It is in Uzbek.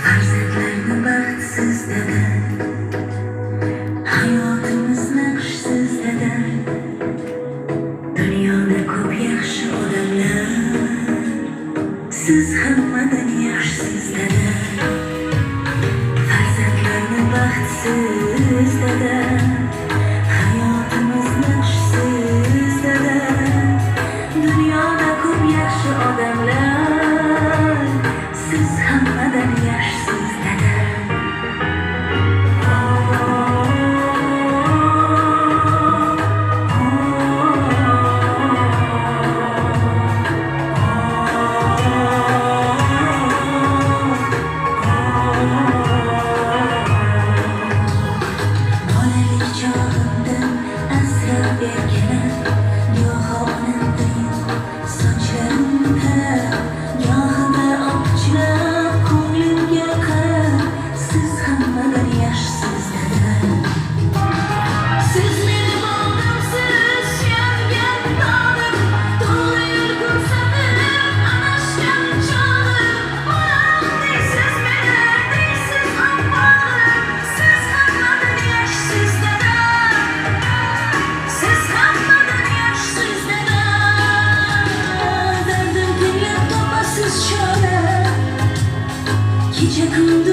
Farzandlarni baxtsiz dada, hayotimiz naqshsiz dada. Dunyoda ko'p yaxshi odamlar, siz hammadan yaxshisiz dada. Farzandlarni baxtsiz dada, hayotimiz naqshsiz dada. Dunyoda ko'p yaxshi odamlar, siz hammadan yaxshisiz dada. Bolalik chog'imdan asrab berganim, goho onamdin sochlarimda, gohida opichlab ko'nglimga qarab, siz hammadan yaxshisiz dada. Siz meni boldimsiz, suyangan tog'im, to'g'ri yo'l ko'rsatib adashgan chog'im. Onam deysiz meni, deysiz hammani, siz hammadan yaxshisiz dada. Siz hammadan yaxshisiz dada. Dardim tinglab topasiz chora, kecha kunduz